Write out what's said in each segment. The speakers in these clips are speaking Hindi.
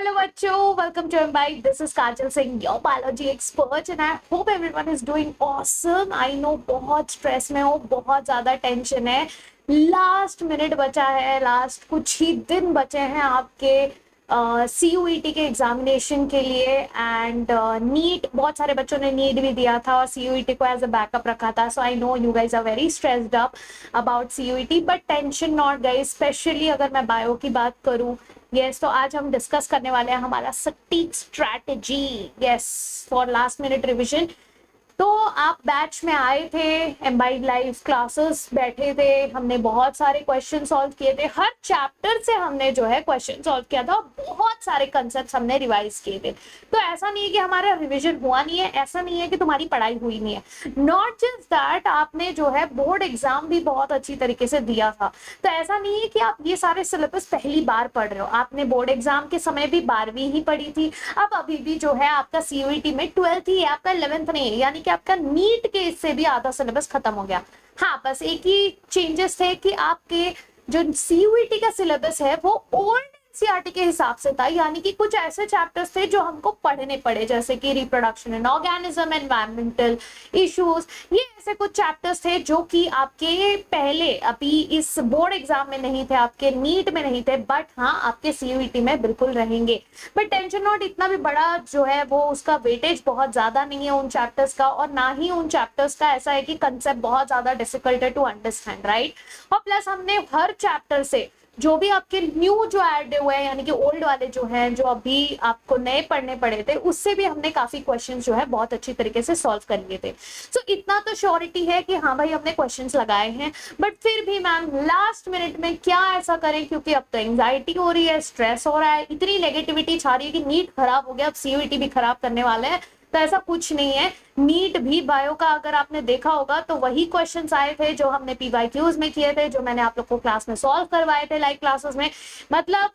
Hello बच्चों, welcome to Imbibe. This is Kajal Singh, your biology expert, and I hope everyone is doing awesome. I know बहुत स्ट्रेस में हो, बहुत ज़्यादा टेंशन है, लास्ट मिनट बचा है, लास्ट कुछ ही दिन बचे हैं आपके CUET के एग्जामिनेशन के लिए एंड नीट बहुत सारे बच्चों ने नीट भी दिया था और CUET को एज अ बैकअप रखा था. So I know you guys are very stressed up about CUET, but tension not guys. Especially अगर मैं बायो की बात करूँ, यस तो आज हम डिस्कस करने वाले हैं हमारा सटीक strategy, yes, for last minute revision. तो आप बैच में आए थे, एम्बाइड लाइव क्लासेस बैठे थे, हमने बहुत सारे क्वेश्चन सॉल्व किए थे, हर चैप्टर से हमने जो है क्वेश्चन सॉल्व किया था, बहुत सारे कंसेप्ट हमने रिवाइज किए थे. तो ऐसा नहीं है कि हमारा रिवीजन हुआ नहीं है, ऐसा नहीं है कि तुम्हारी पढ़ाई हुई नहीं है. नॉट जस्ट दैट, आपने जो है बोर्ड एग्जाम भी बहुत अच्छी तरीके से दिया था. तो ऐसा नहीं है कि आप ये सारे सिलेबस पहली बार पढ़ रहे हो, आपने बोर्ड एग्जाम के समय भी 12वीं ही पढ़ी थी. अब अभी भी जो है आपका CUET में 12th ही है, आपका 11th नहीं है, यानी कि आपका नीट के इससे भी आधा सिलेबस खत्म हो गया. हाँ, बस एक ही चेंजेस थे कि आपके जो CUET का सिलेबस है वो ओल्ड NCERT के हिसाब से था, यानी कि कुछ ऐसे चैप्टर्स थे जो हमको पढ़ने पड़े, जैसे कि reproduction and organism, environmental issues, ये ऐसे कुछ चैप्टर्स थे जो कि आपके पहले अभी इस बोर्ड एग्जाम में नहीं थे, आपके नीट में नहीं थे, बट हाँ आपके CUET में बिल्कुल रहेंगे. बट टेंशन नॉट, इतना भी बड़ा जो है वो उसका वेटेज बहुत ज्यादा नहीं है उन चैप्टर्स का, और ना ही उन चैप्टर्स का ऐसा है कि कंसेप्ट बहुत ज्यादा डिफिकल्ट है टू अंडरस्टैंड, राइट. और प्लस हमने हर चैप्टर से जो भी आपके न्यू जो ऐड हुए हैं, यानी कि ओल्ड वाले जो हैं, जो अभी आपको नए पढ़ने पड़े थे, उससे भी हमने काफी क्वेश्चंस जो है बहुत अच्छी तरीके से सॉल्व कर लिए थे. सो इतना तो श्योरिटी है कि हाँ भाई हमने क्वेश्चंस लगाए हैं. बट फिर भी मैम लास्ट मिनट में क्या ऐसा करें, क्योंकि अब तो एंजाइटी हो रही है, स्ट्रेस हो रहा है, इतनी नेगेटिविटी छा रही है कि नीट खराब हो गया, अब CUET भी खराब करने वाले हैं. तो ऐसा कुछ नहीं है. नीट भी बायो का अगर आपने देखा होगा तो वही क्वेश्चंस आए थे जो हमने PYQs में किए थे, जो मैंने आप लोग को क्लास में सॉल्व करवाए थे लाइव क्लासेस में. मतलब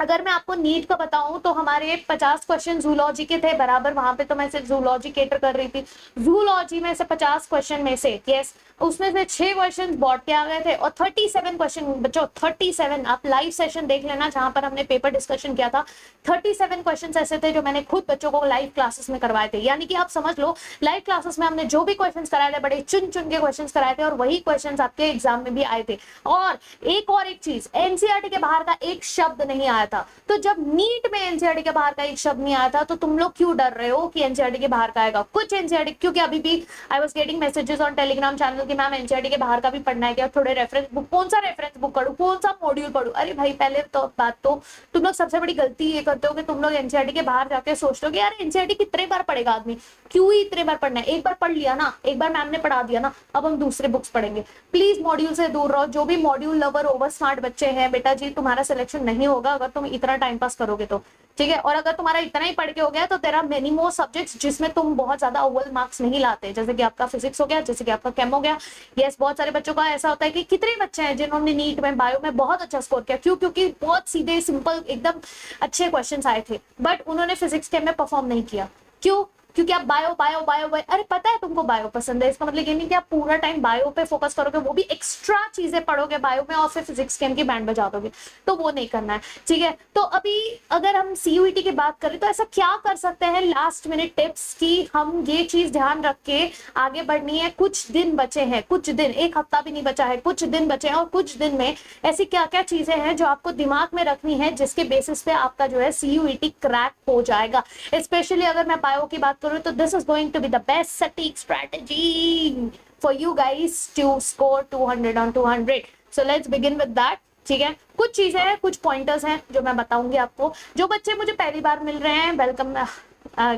अगर मैं आपको नीट का बताऊं तो हमारे 50 क्वेश्चन जूलॉजी के थे बराबर, वहां पे तो मैं सिर्फ जूलॉजी केटर कर रही थी. जूलॉजी में से 50 क्वेश्चन में से यस उसमें से 6 क्वेश्चन बॉट के आ गए थे, और 37 क्वेश्चन बच्चों, 37, आप लाइव सेशन देख लेना जहां पर हमने पेपर डिस्कशन किया था. 37 क्वेश्चन ऐसे थे जो मैंने खुद बच्चों को लाइव क्लासेस में करवाए थे. यानी कि आप समझ लो लाइव क्लासेस में हमने जो भी क्वेश्चन कराए थे, बड़े चुन चुन के क्वेश्चन कराए थे, और वही क्वेश्चन आपके एग्जाम में भी आए थे. और एक चीज, NCERT के बाहर का एक शब्द नहीं आया था. तो जब नीट में NCERT के बाहर का एक शब्द नहीं आया था, तो तुम लोग क्यों डर रहे हो कि NCERT के बाहर का आएगा? कुछ NCERT, क्योंकि अभी भी I was getting messages on Telegram channel कि मैम NCERT के बाहर का भी पढ़ना है क्या, थोड़े रेफरेंस बुक, कौन सा रेफरेंस बुक पढ़ूं, कौन सा मॉड्यूल पढ़ूं. अरे भाई पहले तो बात तो तुम लोग सबसे बड़ी गलती ये करते हो कि तुम लोग NCERT के बाहर जाके सोचते हो कि यार NCERT कितने बार पढ़ेगा आदमी, क्यों ही इतने बार पढ़ना है, एक बार पढ़ लिया ना, एक बार मैम ने पढ़ा दिया ना, अब हम दूसरे बुक्स पढ़ेंगे. प्लीज मॉड्यूल से दूर रहो. जो भी मॉड्यूल लवर ओवर स्मार्ट बच्चे हैं, बेटा जी तुम्हारा सिलेक्शन नहीं होगा अगर तुम इतना टाइम पास करोगे तो, ठीक है. और अगर तुम्हारा इतना ही पढ़ के हो गया तो तेरा मेनी मोर सब्जेक्ट्स जिसमें तुम बहुत ज्यादा अव्वल मार्क्स नहीं लाते, जैसे कि आपका फिजिक्स हो गया, जैसे कि आपका केम हो गया. यस, बहुत सारे बच्चों का ऐसा होता है कि कितने बच्चे हैं जिन्होंने नीट में बायो में बहुत अच्छा स्कोर किया, क्यों? क्योंकि बहुत सीधे सिंपल एकदम अच्छे क्वेश्चन आए थे, बट उन्होंने फिजिक्स केम में परफॉर्म नहीं किया. क्यों? क्योंकि आप बायो बायो बायो बायो, अरे पता है तुमको बायो पसंद है, इसका मतलब ये नहीं कि आप पूरा टाइम बायो पे फोकस करोगे, वो भी एक्स्ट्रा चीजें पढ़ोगे बायो में और फिर फिजिक्स केम की बैंड बजा दोगे, तो वो नहीं करना है, ठीक है. तो अभी अगर हम CUET की बात करें तो ऐसा क्या कर सकते हैं लास्ट मिनट टिप्स की हम ये चीज ध्यान रख के आगे बढ़नी है. कुछ दिन बचे हैं, कुछ दिन, एक हफ्ता भी नहीं बचा है, कुछ दिन बचे हैं, और कुछ दिन में ऐसी क्या क्या चीजें हैं जो आपको दिमाग में रखनी है, जिसके बेसिस पे आपका जो है CUET क्रैक हो जाएगा. स्पेशली अगर मैं बायो की बात करूं तो this is going to be the best सटीक strategy for you guys to score 200 on 200. So let's begin with that. ठीक है, कुछ चीजें हैं, कुछ पॉइंटर्स हैं जो मैं बताऊंगी आपको. जो बच्चे मुझे पहली बार मिल रहे हैं, welcome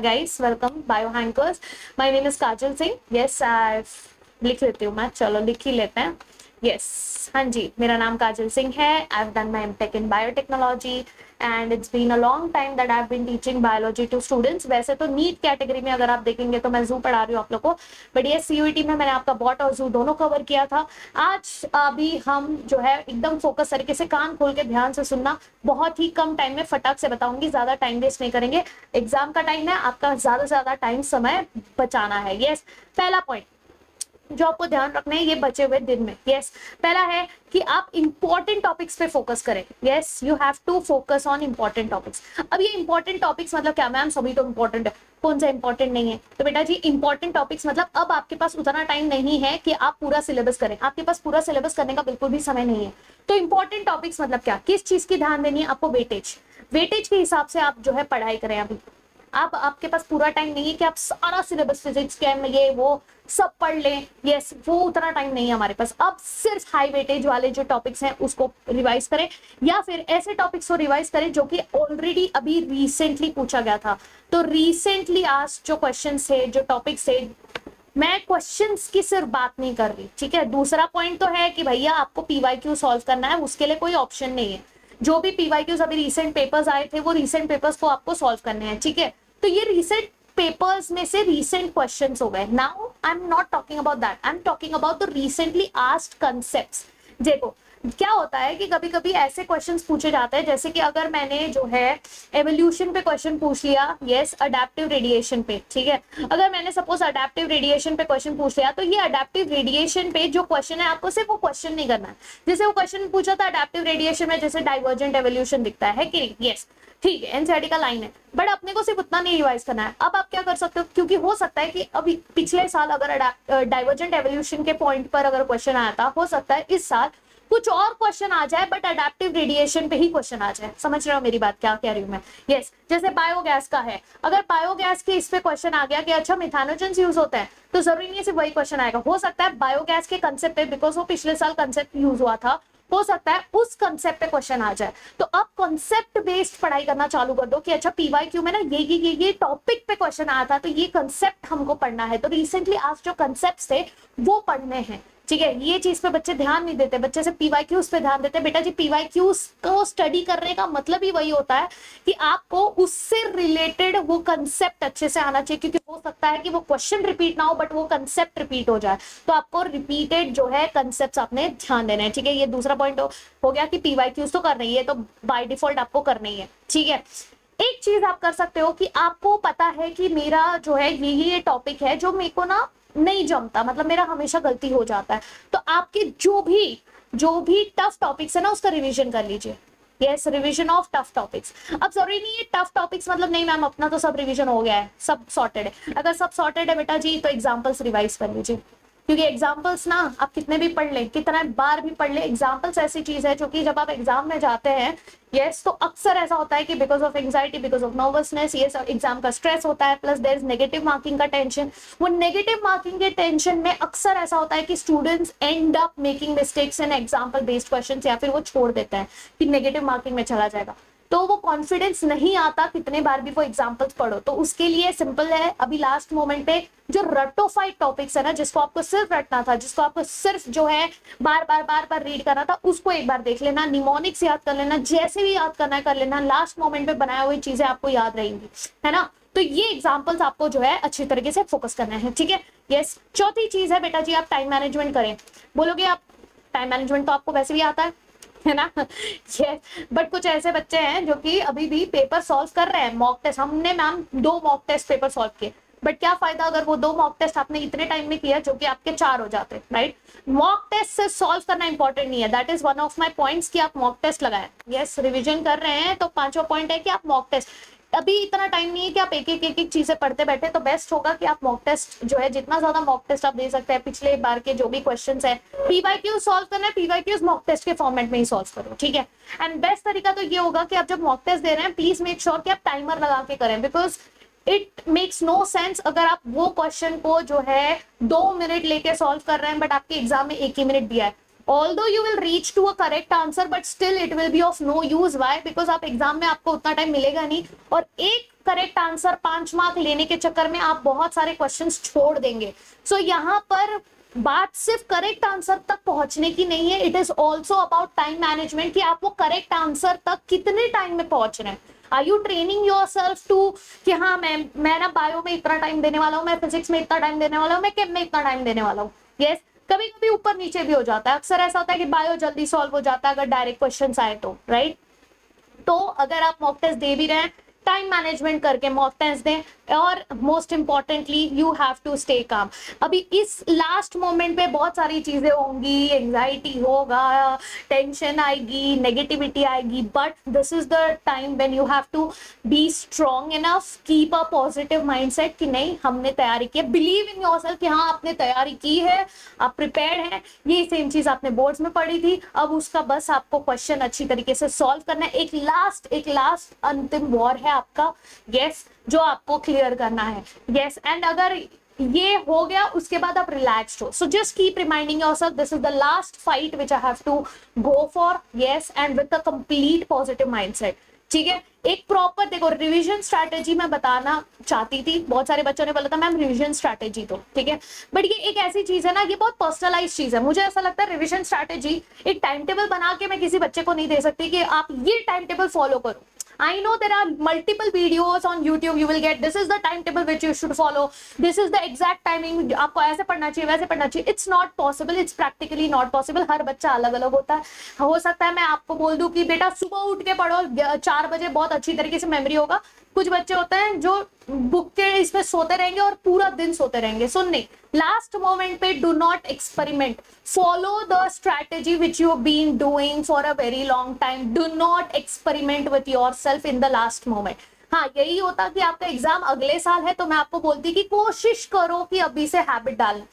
guys, welcome bio hankers. My name is Kajal Singh. Yes, लिख लेती हूँ मैं, चलो लिख ही लेते हैं. यस, हाँ जी, मेरा नाम काजल सिंह है. I have done my MTech in biotechnology and it's been a long time that I've been teaching biology to students. वैसे तो नीट कैटेगरी में अगर आप देखेंगे तो मैं जू पढ़ा रही हूँ आप लोग को, बट ये CUET में मैंने आपका बॉट और जू दोनों कवर किया था. आज अभी हम जो है एकदम फोकस तरीके से, कान खोल के ध्यान से सुनना, बहुत ही कम टाइम में फटाक से बताऊंगी, ज्यादा टाइम वेस्ट नहीं करेंगे. एग्जाम का टाइम है, आपका ज्यादा से ज्यादा टाइम समय बचाना है. यस, पहला पॉइंट, जो आपको ध्यान रखना है ये बचे हुए दिन में। यस, पहला है कि आप इंपॉर्टेंट टॉपिक्स पे फोकस करें। Yes, you have to focus on important topics. अब ये इंपॉर्टेंट टॉपिक्स मतलब क्या मैम, सभी तो इंपॉर्टेंट है, कौन सा इंपॉर्टेंट नहीं है? तो बेटा जी इंपॉर्टेंट टॉपिक्स मतलब अब आपके पास उतना टाइम नहीं है कि आप पूरा सिलेबस करें, आपके पास पूरा सिलेबस करने का बिल्कुल भी समय नहीं है। तो इंपॉर्टेंट टॉपिक्स मतलब क्या, किस चीज की ध्यान देनी है आपको? वेटेज, वेटेज के हिसाब से आप जो है पढ़ाई करें। अभी आप आपके पास पूरा टाइम नहीं है कि आप सारा सिलेबस फिजिक्स केम ये वो सब पढ़ लें। यस, वो उतना टाइम नहीं है हमारे पास। अब सिर्फ हाई वेटेज वाले जो टॉपिक्स हैं उसको रिवाइज करें, या फिर ऐसे टॉपिक्स को रिवाइज करें जो कि ऑलरेडी अभी रिसेंटली पूछा गया था। तो रिसेंटली आज जो क्वेश्चन थे, जो टॉपिक्स थे, मैं क्वेश्चंस की सिर्फ बात नहीं कर रही, ठीक है। दूसरा पॉइंट तो है कि भैया आपको पीवाईक्यू सॉल्व करना है, उसके लिए कोई ऑप्शन नहीं है। जो भी पीवाईक्यूज अभी रिसेंट पेपर्स आए थे वो रिसेंट पेपर्स को आपको सॉल्व करने हैं, ठीक है। तो ये रिसेंट पेपर्स में से रिसेंट क्वेश्चंस हो गए। Now I am not talking about that, I am talking about the recently asked concepts. देखो क्या होता है कि कभी कभी ऐसे क्वेश्चंस पूछे जाते हैं, जैसे कि अगर मैंने जो है एवोल्यूशन पे क्वेश्चन पूछ लिया, यस अडेप्टिव रेडिएशन पे, ठीक है। अगर मैंने सपोज अडेप्टिव रेडिएशन पे क्वेश्चन पूछ लिया, तो ये अडेप्टिव रेडिएशन पे जो क्वेश्चन है आपको सिर्फ वो क्वेश्चन नहीं करना है। जैसे वो क्वेश्चन पूछा था अडेप्टिव रेडिएशन में जैसे डाइवर्जेंट एवोल्यूशन दिखता है कि नहीं, यस ठीक है, एनसीईआरटी का लाइन है, बट अपने को सिर्फ उतना नहीं रिवाइज करना है। अब आप क्या कर सकते हो, क्योंकि हो सकता है कि अभी पिछले साल अगर डाइवर्जेंट एवोल्यूशन के पॉइंट पर अगर क्वेश्चन आया था, हो सकता है इस साल कुछ और क्वेश्चन आ जाए बट अडेप्टिव रेडिएशन पे ही क्वेश्चन आ जाए। समझ रहे हो मेरी बात क्या कह रही हूँ मैं? यस, जैसे बायोगैस का है, अगर बायोगैस के इस पे क्वेश्चन आ गया कि अच्छा मिथानोजेंस यूज होते हैं, तो जरूरी नहीं है सिर्फ वही क्वेश्चन आएगा। हो सकता है बायोगैस के कंसेप्ट पे, बिकॉज वो पिछले साल कंसेप्ट यूज हुआ था, हो सकता है उस कंसेप्ट पे क्वेश्चन आ जाए। तो अब कंसेप्ट बेस्ड पढ़ाई करना चालू कर दो कि अच्छा पीवाईक्यू में ना ये टॉपिक पे क्वेश्चन आया था, तो ये कंसेप्ट हमको पढ़ना है। तो रिसेंटली आज जो कंसेप्ट थे वो पढ़ने हैं, ठीक है। ये चीज पे बच्चे ध्यान नहीं देते, बच्चे से पीवाईक्यूज पे ध्यान देते हैं। बेटा जी पीवाईक्यूज को स्टडी करने का मतलब ही वही होता है कि आपको उससे रिलेटेड वो कंसेप्ट अच्छे से आना चाहिए, क्योंकि हो सकता है कि वो क्वेश्चन रिपीट ना हो बट वो कंसेप्ट रिपीट हो जाए। तो आपको रिपीटेड जो है कंसेप्ट आपने ध्यान देना है, ठीक है। ये दूसरा पॉइंट हो गया कि पीवाईक्यूज तो कर रही है, तो बाय डिफॉल्ट आपको करना ही है, ठीक है। एक चीज आप कर सकते हो कि आपको पता है कि मेरा जो है ये टॉपिक है जो मेरे को ना नहीं जमता, मतलब मेरा हमेशा गलती हो जाता है, तो आपके जो भी टफ टॉपिक्स है ना उसका रिवीजन कर लीजिए। Yes, revision of tough topics. अब जरूरी नहीं है टफ टॉपिक्स मतलब नहीं मैम अपना तो सब रिवीजन हो गया है, सब सॉर्टेड है। अगर सब सॉर्टेड है बेटा जी तो एग्जाम्पल्स रिवाइज कर लीजिए, क्योंकि एग्जाम्पल्स ना आप कितने भी पढ़ लें, कितना बार भी पढ़ लें, एग्जाम्पल्स ऐसी चीज है जो कि जब आप एग्जाम में जाते हैं, यस तो अक्सर ऐसा होता है कि because of anxiety, because of nervousness, ये सब एग्जाम का स्ट्रेस होता है, plus there is negative marking का टेंशन। वो नेगेटिव मार्किंग के टेंशन में अक्सर ऐसा होता है कि students end up making mistakes in example based question, या फिर वो छोड़ देते हैं कि नेगेटिव मार्किंग में चला जाएगा, तो वो कॉन्फिडेंस नहीं आता कितने बार भी वो एग्जाम्पल्स पढ़ो। तो उसके लिए सिंपल है, अभी लास्ट मोमेंट पे जो रटोफाइड टॉपिक्स है ना, जिसको आपको सिर्फ रटना था, जिसको आपको सिर्फ जो है बार बार रीड करना था, उसको एक बार देख लेना, निमोनिक्स याद कर लेना, जैसे भी याद करना है कर लेना, लास्ट मोमेंट पे बनाए हुई चीजें आपको याद रहेंगी, है ना। तो ये एग्जाम्पल्स आपको जो है अच्छी तरीके से फोकस करना है, ठीक है। यस, चौथी चीज है बेटा जी आप टाइम मैनेजमेंट करें। बोलोगे आप टाइम मैनेजमेंट तो आपको वैसे भी आता है ना। ये बट कुछ ऐसे बच्चे हैं जो कि अभी भी पेपर सॉल्व कर रहे हैं, मॉक टेस्ट। हमने ma'am 2 mock test paper solve किए, बट क्या फायदा अगर वो 2 मॉक टेस्ट आपने इतने टाइम में किया जो कि आपके 4 हो जाते, राइट। मॉक टेस्ट से सॉल्व करना इंपॉर्टेंट नहीं है, that is one of my points कि आप मॉक टेस्ट लगाएं। यस, रिवीजन कर रहे हैं तो 5वां पॉइंट है कि आप मॉक टेस्ट, अभी इतना टाइम नहीं है कि आप एक चीजें पढ़ते बैठे, तो बेस्ट होगा कि आप मॉक टेस्ट जो है जितना ज्यादा मॉक टेस्ट आप दे सकते हैं, पिछले बार के जो भी क्वेश्चंस है, पीवाईक्यू सॉल्व करना है, पीवाईक्यूज मॉक टेस्ट के फॉर्मेट में ही सॉल्व करो, ठीक है। एंड बेस्ट तरीका तो ये होगा कि आप जब मॉक टेस्ट दे रहे हैं प्लीज मेक श्योर कि आप टाइमर लगा के करें, because it makes no sense अगर आप वो क्वेश्चन को जो है 2 मिनट लेके सॉल्व कर रहे हैं बट आपके एग्जाम में 1 ही मिनट दिया है। Although you will reach to a correct answer, but still it will be of no use. Why? Because आप एग्जाम में आपको उतना टाइम मिलेगा नहीं, और एक करेक्ट आंसर 5 मार्क लेने के चक्कर में आप बहुत सारे क्वेश्चंस छोड़ देंगे। सो यहाँ पर बात सिर्फ करेक्ट आंसर तक पहुंचने की नहीं है, it is also about time management, कि आप वो करेक्ट आंसर तक कितने टाइम में पहुंच रहे हैं। Are you training yourself to कि हाँ मैं ना बायो में इतना टाइम देने वाला हूँ, मैं फिजिक्स में इतना टाइम देने वाला हूँ, मैं केम में इतना टाइम देने वाला हूँ। यस, कभी कभी ऊपर नीचे भी हो जाता है, अक्सर ऐसा होता है कि बायो जल्दी सॉल्व हो जाता है अगर डायरेक्ट क्वेश्चंस आए तो, राइट। तो अगर आप मॉक टेस्ट दे भी रहे हैं, टाइम मैनेजमेंट करके मॉक टेस्ट दें, और most importantly you have to stay calm. अभी इस लास्ट मोमेंट पे बहुत सारी चीजें होंगी, एंजाइटी होगा, टेंशन आएगी, नेगेटिविटी आएगी, but this is the time when you have to be strong enough, keep a positive mindset कि नहीं हमने तैयारी की, बिलीव इन योरसेल्फ कि हाँ आपने तैयारी की है, आप प्रिपेयर्ड हैं। ये सेम चीज आपने बोर्ड्स में पढ़ी थी, अब उसका बस आपको क्वेश्चन अच्छी तरीके से सॉल्व करना है। एक लास्ट अंतिम वॉर है आपका, यस, जो आपको क्लियर करना है, यस। एंड अगर ये हो गया उसके बाद आप रिलैक्स्ड हो, so just keep reminding yourself this is the last fight which I have to go for, yes, and with a complete positive mindset, ठीक है। एक प्रॉपर देखो रिवीजन स्ट्रैटेजी मैं बताना चाहती थी, बहुत सारे बच्चों ने बोला था मैम रिवीजन स्ट्रैटेजी तो, ठीक है, बट ये एक ऐसी चीज है ना, ये बहुत पर्सनलाइज चीज है। मुझे ऐसा लगता है रिवीजन स्ट्रैटेजी एक टाइम टेबल बना के मैं किसी बच्चे को नहीं दे सकती कि आप ये टाइम टेबल फॉलो करो। I know there are multiple videos on YouTube, you will get this is the timetable which you should follow, this is the exact timing, आपको ऐसे पढ़ना चाहिए वैसे पढ़ना चाहिए। It's not possible, it's practically not possible। हर बच्चा अलग अलग होता है। हो सकता है मैं आपको बोल दूं कि बेटा सुबह उठ के पढ़ो 4 बजे बहुत अच्छी तरीके से मेमोरी होगा, कुछ बच्चे होते हैं जो बुक के इसमें सोते रहेंगे और पूरा दिन सोते रहेंगे। सुन नहीं, लास्ट मोमेंट पे do not experiment, follow the strategy which you been doing for a very long time, do not experiment with yourself in the last moment. हाँ, यही होता कि आपका एग्जाम अगले साल है तो मैं आपको बोलती कि कोशिश करो कि अभी से हैबिट डालना।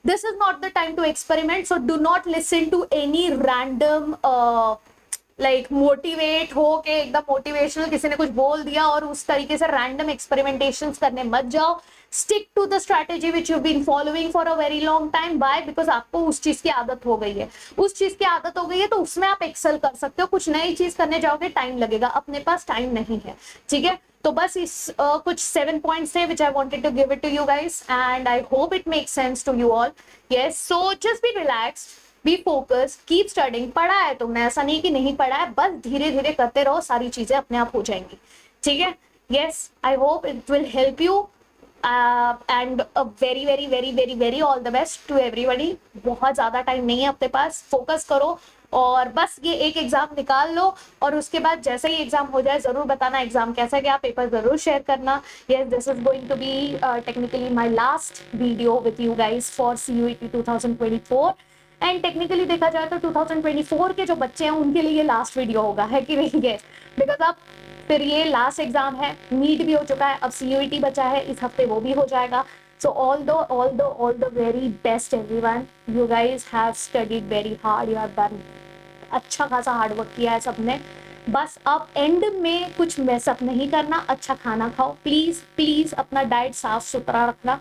This is not the time to experiment, so do not listen to any random like motivate हो के एकदम मोटिवेशनल किसी ने कुछ बोल दिया और उस तरीके से रैंडम एक्सपेरिमेंटेशंस करने मत जाओ। Stick to the strategy which you been following for a very long time, by because आपको उस चीज की आदत हो गई है, उस चीज की आदत हो गई है तो उसमें आप एक्सेल कर सकते हो। कुछ नई चीज करने जाओगे टाइम लगेगा, अपने पास टाइम नहीं है, ठीक है। तो बस इस कुछ 7 पॉइंट्स थे which I wanted to give it to you guys and I hope it makes sense to you all, yes. So just be relaxed, be focus, keep studying. पढ़ा है तुमने, ऐसा नहीं कि नहीं पढ़ा है, बस धीरे धीरे करते रहो, सारी चीजें अपने आप हो जाएंगी, ठीक है। Yes, I hope it will help you and very very very very very all the best to everybody. बहुत ज्यादा टाइम नहीं है अपने पास, फोकस करो और बस ये एक एग्जाम निकाल लो और उसके बाद जैसे ही एग्जाम हो जाए जरूर बताना एग्जाम कैसा गया, पेपर जरूर शेयर करना। Yes, this is going to be technically my last video with you guys for CUET 2024 and technically देखा जाए तो 2024 के जो बच्चे हैं उनके लिए ये लास्ट वीडियो होगा, है कि नहीं? है, बिकॉज अब फिर ये लास्ट एग्जाम है, नीट भी हो चुका है, अब CUET बचा है, इस हफ्ते वो भी हो जाएगा। So all the very best everyone, you guys have studied very hard, you have done अच्छा खासा हार्ड वर्क किया है सबने। बस अब एंड में कुछ मैसअप नहीं करना, अच्छा खाना खाओ प्लीज प्लीज, अपना डाइट साफ सुथरा रखना,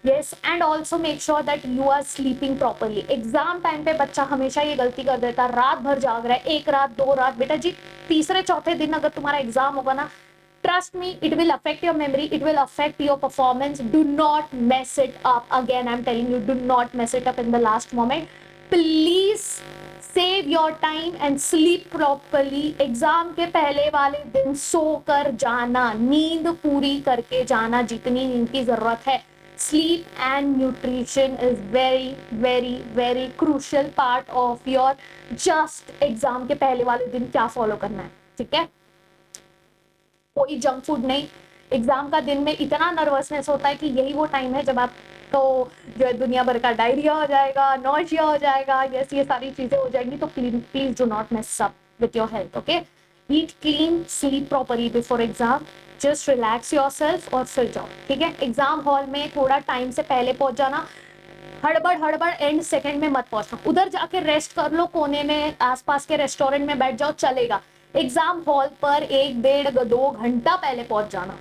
yes, and also make sure that you are sleeping properly। Exam time पे बच्चा हमेशा ये गलती कर देता है, रात भर जाग रहा है, 1 रात 2 रात, बेटा जी तीसरे चौथे दिन अगर तुम्हारा एग्जाम होगा ना, trust me, it will affect your memory, it will affect your performance। Do not mess it up, again I'm telling you, do not mess it up in the last moment, please save your time and sleep properly। Exam के पहले वाले दिन सोकर जाना, नींद पूरी करके जाना जितनी नींद की जरूरत है। Sleep and nutrition is very very very crucial part of your just exam के पहले वाले दिन क्या फॉलो करना है, ठीक है। कोई जंक फूड नहीं, एग्जाम का दिन में इतना नर्वसनेस होता है कि यही वो टाइम है जब आपको जो है दुनिया भर का डायरिया हो जाएगा, नॉइजिया हो जाएगा, यस ये सारी चीजें हो जाएंगी। तो please do not mess up with your health, okay. Eat clean, sleep properly before exam, just relax yourself और फिर जाओ, ठीक है। एग्जाम हॉल में थोड़ा टाइम से पहले पहुंच जाना, हड़बड़ एंड सेकंड में मत पहुंचना, उधर जाके रेस्ट कर लो, कोने में आसपास के रेस्टोरेंट में बैठ जाओ, चलेगा। एग्जाम हॉल पर 1 डेढ़ 2 घंटा पहले पहुंच जाना,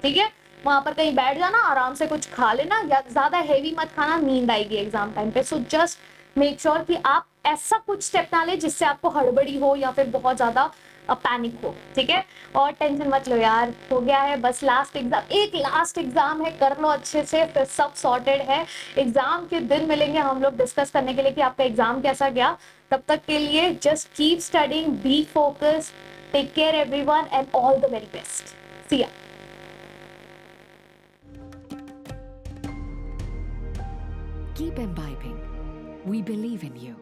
ठीक है। वहां पर कहीं बैठ जाना, आराम से कुछ खा लेना, या ज्यादा हेवी मत खाना, नींद आएगी एग्जाम टाइम पे। सो जस्ट मेक श्योर कि आप ऐसा कुछ स्टेप ना ले जिससे आपको हड़बड़ी हो या फिर बहुत ज्यादा पैनिक हो, ठीक है। और टेंशन मत लो यार, हो गया है, बस लास्ट एग्जाम, एक लास्ट एग्जाम है, कर लो अच्छे से, फिर सब सॉर्टेड है। एग्जाम के दिन मिलेंगे हम लोग डिस्कस करने के लिए कि आपका एग्जाम कैसा गया। तब तक के लिए just keep studying, be focused, take care everyone and all the very best. See ya. Keep imbibing. We believe in you.